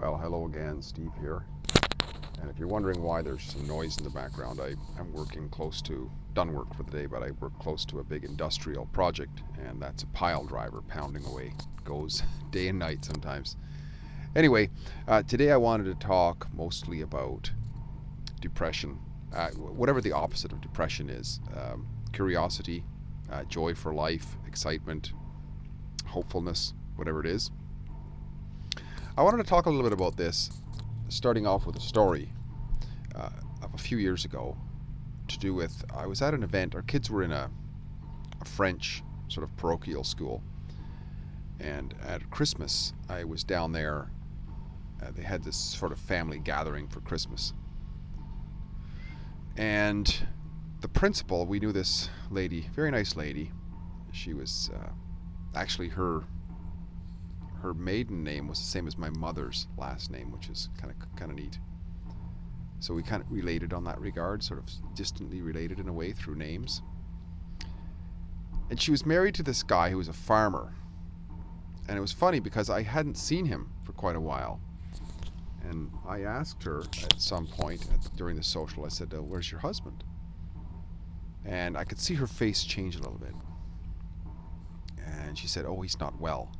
Well, hello again, Steve here. And if you're wondering why there's some noise in the background, I am working done work for the day, but I work close to a big industrial project, and that's a pile driver pounding away. It goes day and night sometimes. Anyway, today I wanted to talk mostly about depression, whatever the opposite of depression is, curiosity, joy for life, excitement, hopefulness, whatever it is. I wanted to talk a little bit about this, starting off with a story of a few years ago to do with I was at an event. Our kids were in a French sort of parochial school, and at Christmas I was down there. They had this sort of family gathering for Christmas, and the principal, we knew this lady, very nice lady. She was actually her maiden name was the same as my mother's last name, which is kind of neat. So we kind of related on that regard, sort of distantly related in a way through names. And she was married to this guy who was a farmer. And it was funny because I hadn't seen him for quite a while. And I asked her at some point during the social, I said, "Where's your husband?" And I could see her face change a little bit. And she said, "Oh, he's not well."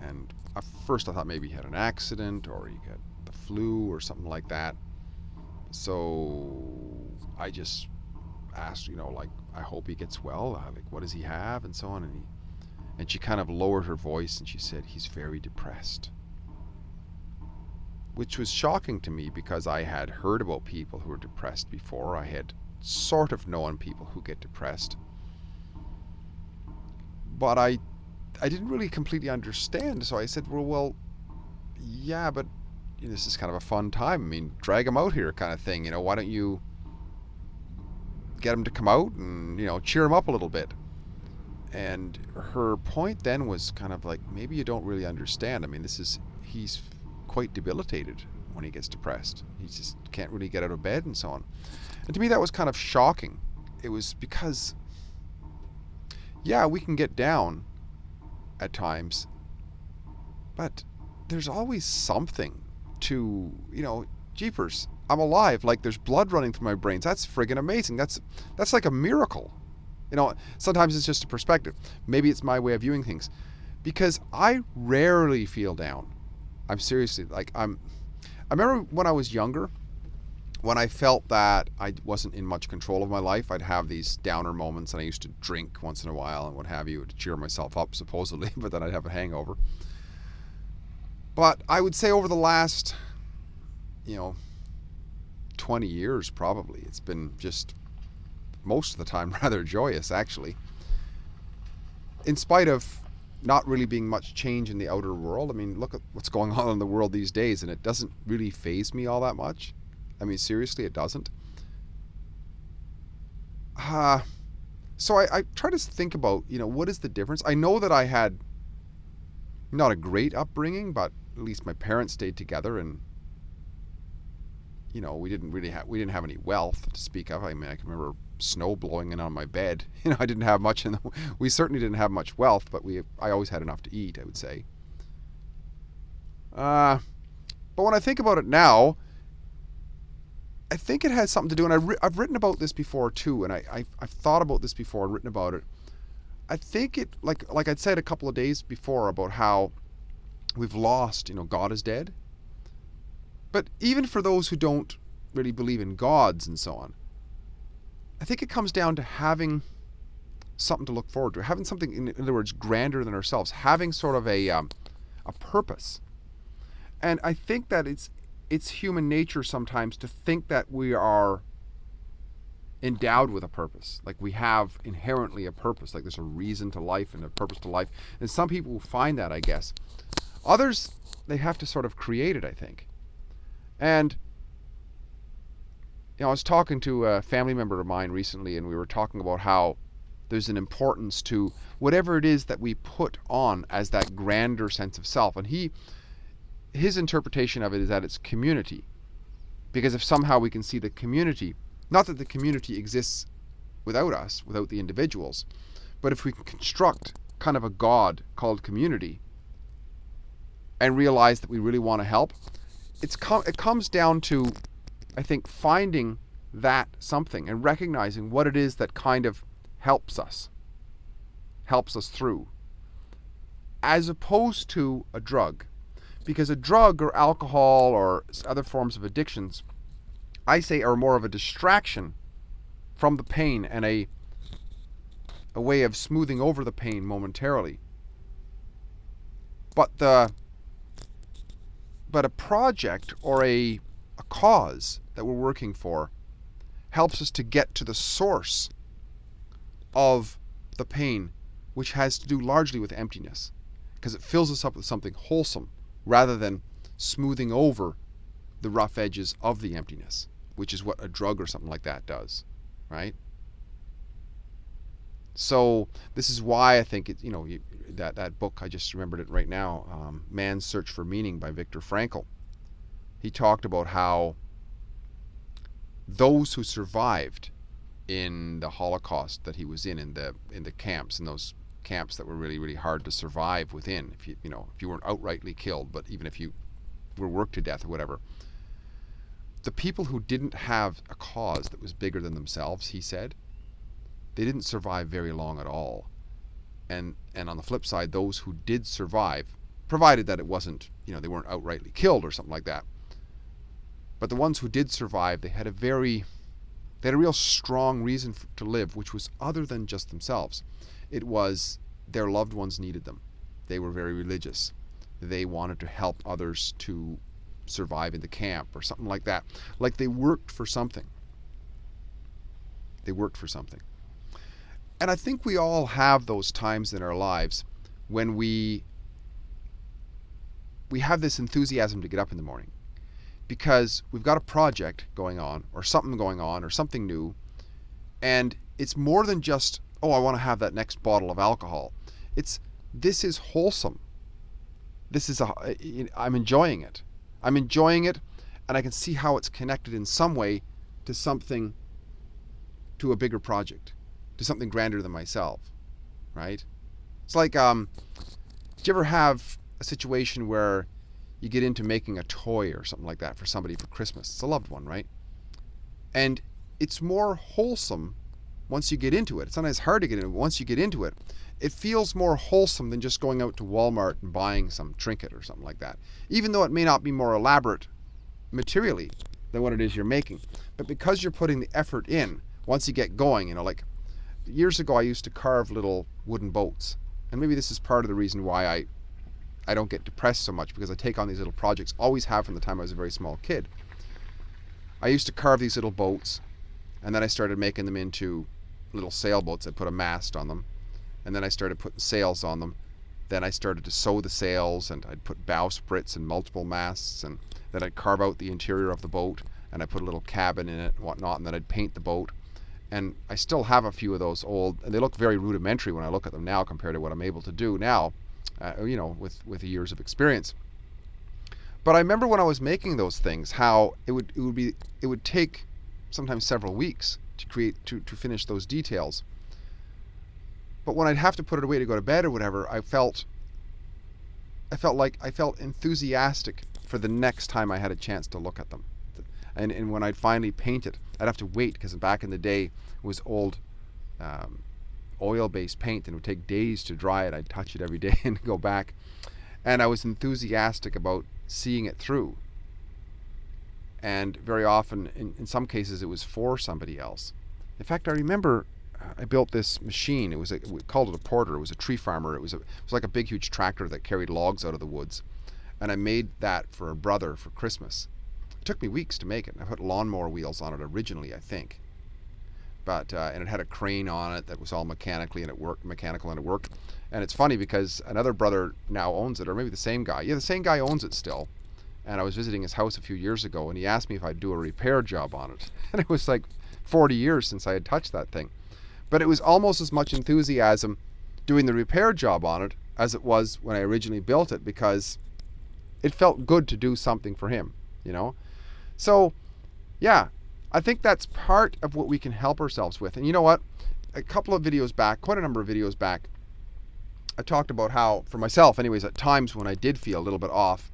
And at first I thought maybe he had an accident or he got the flu or something like that. So I just asked, like, I hope he gets well. Like, what does he have? And so on. And she kind of lowered her voice and she said, "He's very depressed." Which was shocking to me because I had heard about people who were depressed before. I had sort of known people who get depressed. But I didn't really completely understand. So I said, well, yeah, but this is kind of a fun time. I mean, drag him out here kind of thing. Why don't you get him to come out and, cheer him up a little bit? And her point then was kind of like, maybe you don't really understand. I mean, he's quite debilitated when he gets depressed. He just can't really get out of bed and so on. And to me, that was kind of shocking. It was because, yeah, we can get down at times, but there's always something to, jeepers, I'm alive, like there's blood running through my brains. That's friggin' amazing. That's like a miracle. Sometimes it's just a perspective. Maybe it's my way of viewing things, because I rarely feel down. I'm seriously, I remember when I was younger, when I felt that I wasn't in much control of my life, I'd have these downer moments, and I used to drink once in a while and what have you to cheer myself up, supposedly, but then I'd have a hangover. But I would say over the last, 20 years probably, it's been just most of the time rather joyous, actually. In spite of not really being much change in the outer world. I mean, look at what's going on in the world these days, and it doesn't really faze me all that much. I mean, seriously, it doesn't. So I try to think about, what is the difference? I know that I had not a great upbringing, but at least my parents stayed together, and we didn't have any wealth to speak of. I mean, I can remember snow blowing in on my bed. I didn't have much, we certainly didn't have much wealth, but I always had enough to eat, I would say. But when I think about it now, I think it has something to do, and I've written about this before too, and I've thought about this before and written about it. I think it, like I'd said a couple of days before about how we've lost, God is dead. But even for those who don't really believe in gods and so on, I think it comes down to having something to look forward to, having something, in other words, grander than ourselves, having sort of a purpose. And I think that it's human nature sometimes to think that we are endowed with a purpose, like we have inherently a purpose, like there's a reason to life and a purpose to life. And some people will find that, I guess. Others, they have to sort of create it, I think. And I was talking to a family member of mine recently, and we were talking about how there's an importance to whatever it is that we put on as that grander sense of self. And his interpretation of it is that it's community. Because if somehow we can see the community, not that the community exists without us, without the individuals, but if we can construct kind of a God called community and realize that we really want to help, it comes down to, I think, finding that something and recognizing what it is that kind of helps us through, as opposed to a drug. Because a drug or alcohol or other forms of addictions, I say, are more of a distraction from the pain and a way of smoothing over the pain momentarily. But a project or a cause that we're working for helps us to get to the source of the pain, which has to do largely with emptiness, because it fills us up with something wholesome rather than smoothing over the rough edges of the emptiness, which is what a drug or something like that does, right? So this is why I think that book, I just remembered it right now, Man's Search for Meaning by Viktor Frankl. He talked about how those who survived in the Holocaust that he was in the camps, in those camps that were really, really hard to survive within, if you weren't outrightly killed, but even if you were worked to death or whatever, the people who didn't have a cause that was bigger than themselves, he said, they didn't survive very long at all. And on the flip side, those who did survive, provided that it wasn't, they weren't outrightly killed or something like that, but the ones who did survive, they had a real strong reason to live, which was other than just themselves. It was their loved ones needed them. They were very religious. They wanted to help others to survive in the camp or something like that. Like they worked for something. They worked for something. And I think we all have those times in our lives when we have this enthusiasm to get up in the morning because we've got a project going on or something new, and it's more than just, oh, I want to have that next bottle of alcohol. This is wholesome. I'm enjoying it. I'm enjoying it, and I can see how it's connected in some way to something, to a bigger project, to something grander than myself, right? It's like, do you ever have a situation where you get into making a toy or something like that for somebody for Christmas? It's a loved one, right? And it's more wholesome once you get into it. It's not as hard to get into it. Once you get into it, it feels more wholesome than just going out to Walmart and buying some trinket or something like that. Even though it may not be more elaborate materially than what it is you're making. But because you're putting the effort in, once you get going, like years ago I used to carve little wooden boats. And maybe this is part of the reason why I don't get depressed so much, because I take on these little projects, always have from the time I was a very small kid. I used to carve these little boats, and then I started making them into little sailboats. I put a mast on them, and then I started putting sails on them. Then I started to sew the sails, and I'd put bowsprits and multiple masts, and then I'd carve out the interior of the boat, and I put a little cabin in it and whatnot, and then I'd paint the boat. And I still have a few of those old, and they look very rudimentary when I look at them now compared to what I'm able to do now, with the years of experience. But I remember when I was making those things, how it would take sometimes several weeks to finish those details. But when I'd have to put it away to go to bed or whatever, I felt enthusiastic for the next time I had a chance to look at them. And when I'd finally paint it, I'd have to wait, because back in the day it was old oil-based paint, and it would take days to dry it. I'd touch it every day and go back. And I was enthusiastic about seeing it through. And very often, in some cases, it was for somebody else. In fact, I remember I built this machine. We called it a porter. It was a tree farmer. It was like a big, huge tractor that carried logs out of the woods. And I made that for a brother for Christmas. It took me weeks to make it. I put lawnmower wheels on it originally, I think. But and it had a crane on it that was all mechanical, and it worked. And it's funny because another brother now owns it, or maybe the same guy. Yeah, the same guy owns it still. And I was visiting his house a few years ago, and he asked me if I'd do a repair job on it. And it was like 40 years since I had touched that thing. But it was almost as much enthusiasm doing the repair job on it as it was when I originally built it, because it felt good to do something for him, So, yeah, I think that's part of what we can help ourselves with. And you know what? A couple of videos back, quite a number of videos back, I talked about how, for myself anyways, at times when I did feel a little bit off,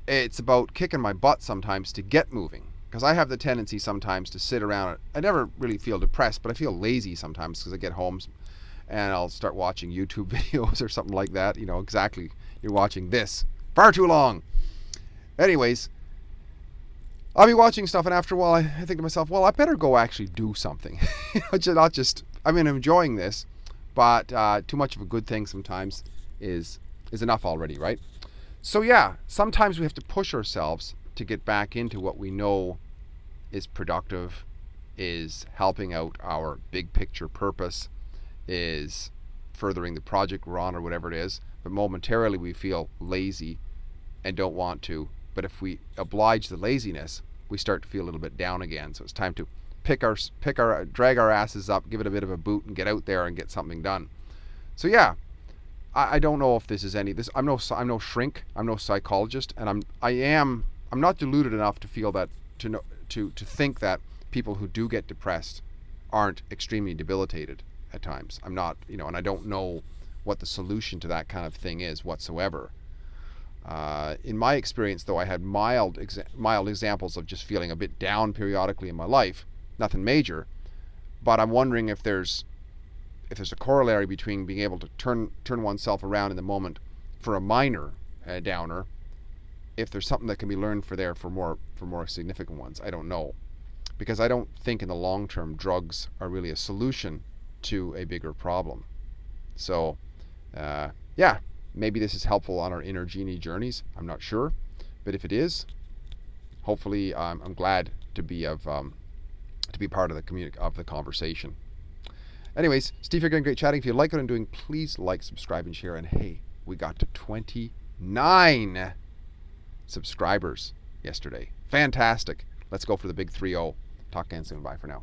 it's about kicking my butt sometimes to get moving. Because I have the tendency sometimes to sit around. I never really feel depressed, but I feel lazy sometimes because I get home and I'll start watching YouTube videos or something like that. You know, exactly. You're watching this far too long. Anyways, I'll be watching stuff, and after a while, I think to myself, well, I better go actually do something. Not just, I mean, I'm enjoying this, but too much of a good thing sometimes is enough already, right? So yeah, sometimes we have to push ourselves to get back into what we know is productive, is helping out our big picture purpose, is furthering the project we're on or whatever it is. But momentarily we feel lazy and don't want to. But if we oblige the laziness, we start to feel a little bit down again. So it's time to drag our asses up, give it a bit of a boot, and get out there and get something done. So yeah, I don't know if this is I'm no shrink, I'm no psychologist, and I'm not deluded enough to feel that to think that people who do get depressed aren't extremely debilitated at times. I'm not, and I don't know what the solution to that kind of thing is whatsoever. In my experience, though, I had mild examples of just feeling a bit down periodically in my life, nothing major, but I'm wondering if there's a corollary between being able to turn oneself around in the moment for a minor downer, if there's something that can be learned for more significant ones. I don't know, because I don't think in the long term drugs are really a solution to a bigger problem. So yeah, maybe this is helpful on our inner genie journeys. I'm not sure, but if it is, hopefully I'm glad to be part of the conversation. Anyways, Steve here again, great chatting. If you like what I'm doing, please like, subscribe, and share. And hey, we got to 29 subscribers yesterday. Fantastic. Let's go for the big 3-0. Talk again soon. Bye for now.